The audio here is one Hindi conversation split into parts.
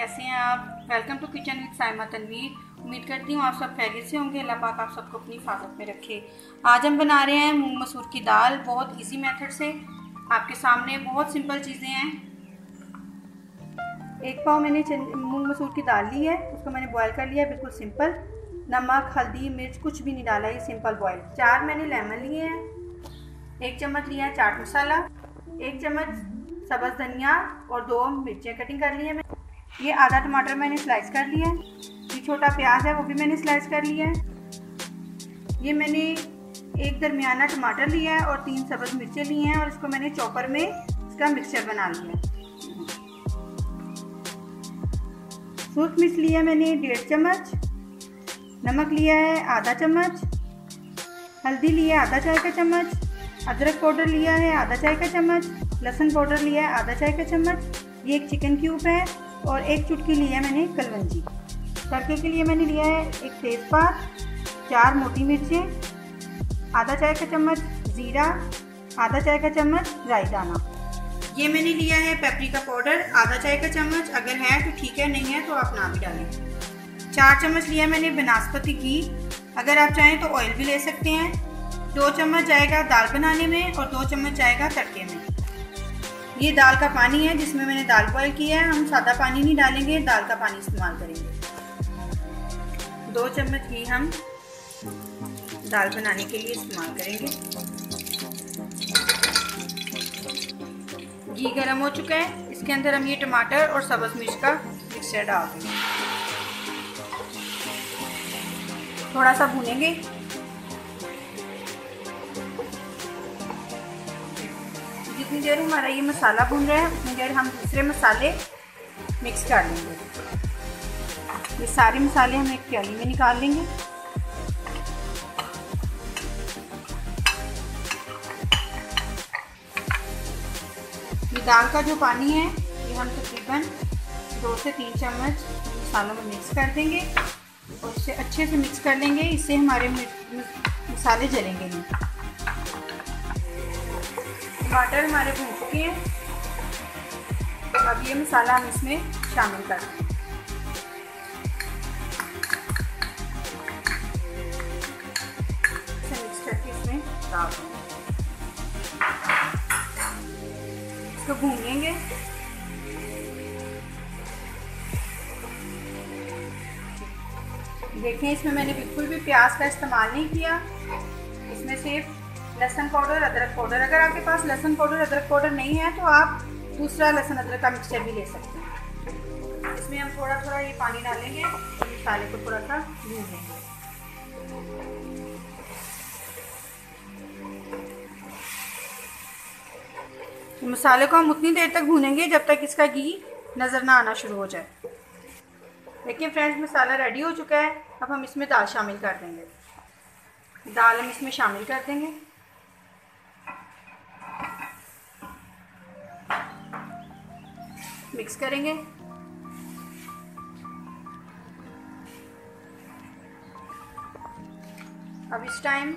कैसे हैं आप। Welcome to kitchen with Saima Tanveer. उम्मीद करती हूँ आप सब खैरियत से होंगे। अल्लाह पाक आप सबको अपनी हिफाजत में रखे। आज हम बना रहे हैं मूंग मसूर की दाल, बहुत इजी मेथड से। आपके सामने बहुत सिंपल चीज़ें हैं। एक पाव मैंने मूंग मसूर की दाल ली है, उसको मैंने बॉयल कर लिया है, बिल्कुल सिंपल। नमक, हल्दी, मिर्च कुछ भी नहीं डाला, ये सिंपल बॉयल। 4 मैंने लेमन लिए हैं, 1 चम्मच लिया है चाट मसाला, 1 चम्मच सब्ज़ धनिया और 2 मिर्चें कटिंग कर ली है। ये आधा टमाटर मैंने स्लाइस कर लिया है। ये छोटा प्याज है, वो भी मैंने स्लाइस कर लिया है। ये मैंने एक दरमियाना टमाटर लिया है और 3 सब्ज़ मिर्चें ली हैं और इसको मैंने चॉपर में इसका मिक्सचर बना लिया है। सूरख मिर्च लिया मैंने 1.5 चम्मच, नमक लिया है आधा चम्मच, हल्दी लिया है आधा चाय का चम्मच, अदरक पाउडर लिया है आधा चाय का चम्मच, लहसुन पाउडर लिया है आधा चाय का चम्मच। ये 1 चिकन क्यूब है और 1 चुटकी लिया है मैंने कलवंजी। तड़के के लिए मैंने लिया है 1 तेज़पात, 4 मोटी मिर्चें, आधा चाय का चम्मच ज़ीरा, आधा चाय का चम्मच राई दाना। ये मैंने लिया है पेपरिका पाउडर आधा चाय का चम्मच, अगर है तो ठीक है, नहीं है तो आप ना भी डालें। 4 चम्मच लिया मैंने बनास्पति घी, अगर आप चाहें तो ऑयल भी ले सकते हैं। 2 चम्मच जाएगा दाल बनाने में और 2 चम्मच जाएगा तड़के में। ये दाल का पानी है जिसमें मैंने दाल बॉयल किया है। हम सादा पानी नहीं डालेंगे, दाल का पानी इस्तेमाल करेंगे। 2 चम्मच घी हम दाल बनाने के लिए इस्तेमाल करेंगे। घी गर्म हो चुका है, इसके अंदर हम ये टमाटर और सब्ज़ मिर्च का मिक्सचर डाल देंगे। थोड़ा सा भूनेंगे। जितनी देर हमारा ये मसाला भून रहा है उतनी देर हम दूसरे मसाले मिक्स कर लेंगे। ये सारे मसाले हम एक प्याली में निकाल लेंगे। ये दाल का जो पानी है ये हम तकरीबन 2 से 3 चम्मच मसालों में मिक्स कर देंगे और इसे अच्छे से मिक्स कर लेंगे। इससे हमारे मसाले जलेंगे नहीं। टमाटर हमारे भून चुके हैं, अब ये मसाला हम इसमें शामिल कर दें। इसे मिक्स करके इसमें डाल दें, इसको भूनेंगे। देखें, इसमें मैंने बिल्कुल भी प्याज का इस्तेमाल नहीं किया, इसमें सिर्फ लहसुन पाउडर, अदरक पाउडर। अगर आपके पास लहसुन पाउडर, अदरक पाउडर नहीं है तो आप दूसरा लहसुन अदरक का मिक्सचर भी ले सकते हैं। इसमें हम थोड़ा थोड़ा ये पानी डालेंगे और मसाले को थोड़ा सा भूनेंगे। मसाले को हम उतनी देर तक भूनेंगे जब तक इसका घी नज़र ना आना शुरू हो जाए। देखिए फ्रेंड्स, मसाला रेडी हो चुका है। अब हम इसमें दाल शामिल कर देंगे। दाल हम इसमें शामिल कर देंगे। मिक्स करेंगे। अब इस टाइम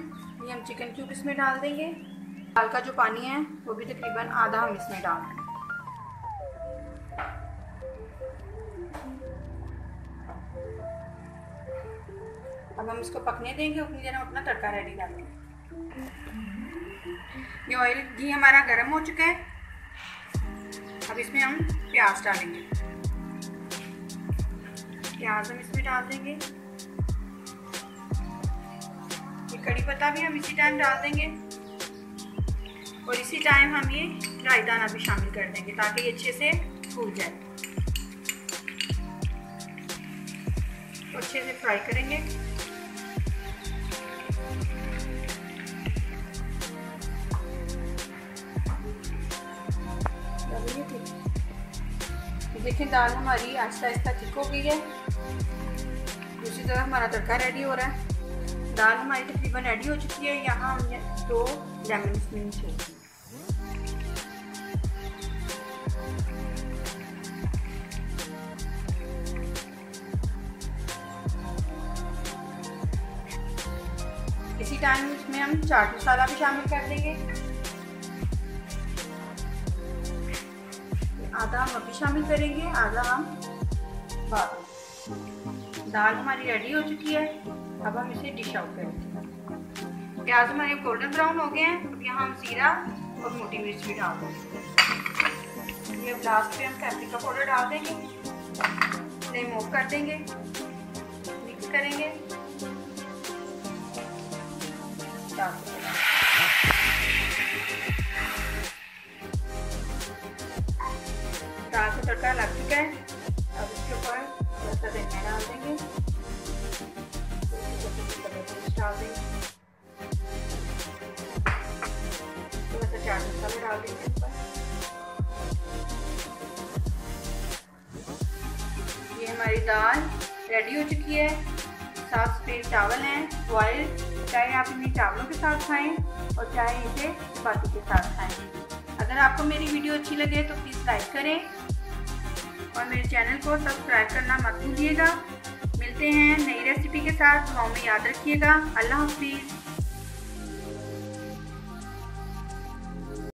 ये हम चिकन क्यूब इसमें डाल देंगे। दाल का जो पानी है वो भी तकरीबन आधा हम इसमें डाल देंगे। अब हम इसको पकने देंगे, उतनी देर हम अपना तड़का रेडी कर लेंगे। ये ऑयल घी हमारा गर्म हो चुका है। अब इसमें हम प्याज डालेंगे। प्याज हम इसमें डाल देंगे। ये कड़ी पत्ता भी हम इसी टाइम डाल देंगे और इसी टाइम हम ये राई दाना भी शामिल कर देंगे ताकि ये अच्छे से फूल जाए। तो अच्छे से फ्राई करेंगे। देखिए, दाल हमारी आहिस्ता आहिस्ता थिक हो गई है। दूसरी तरफ हमारा तड़का रेडी हो रहा है। दाल हमारी तकरीबन रेडी हो चुकी है। यहाँ हमने 2 लेमन इसमें छोड़ दिए। इसी टाइम इसमें हम चाट मसाला भी शामिल कर देंगे। आधा हम अभी शामिल करेंगे, आधा हम बाद दाल हमारी रेडी हो चुकी है। अब हम इसे डिश आउट करेंगे। प्याज हमारे गोल्डन ब्राउन हो गए हैं। अब यहाँ हम जीरा और मोटी मिर्च भी डाल देंगे। ये लास्ट पे हम पेपरिका पाउडर डाल देंगे। फ्लेम ऑफ कर देंगे, मिक्स करेंगे। दाल को तड़का लग चुका है। अब इसके ऊपर थोड़ा सा धनिया डाल देंगे, डाल देंगे, थोड़ा सा चाट मसाला डाल देंगे ऊपर। ये हमारी दाल रेडी हो चुकी है। साथ सफ़ेद चावल हैं बॉयल, चाहे आप इन्हें चावलों के साथ खाएं और चाहे इसे चपाती के साथ खाएं। अगर आपको मेरी वीडियो अच्छी लगे तो प्लीज़ लाइक करें और मेरे चैनल को सब्सक्राइब करना मत भूलिएगा। मिलते हैं नई रेसिपी के साथ। दुआओं में याद रखिएगा। अल्लाह हाफिज़।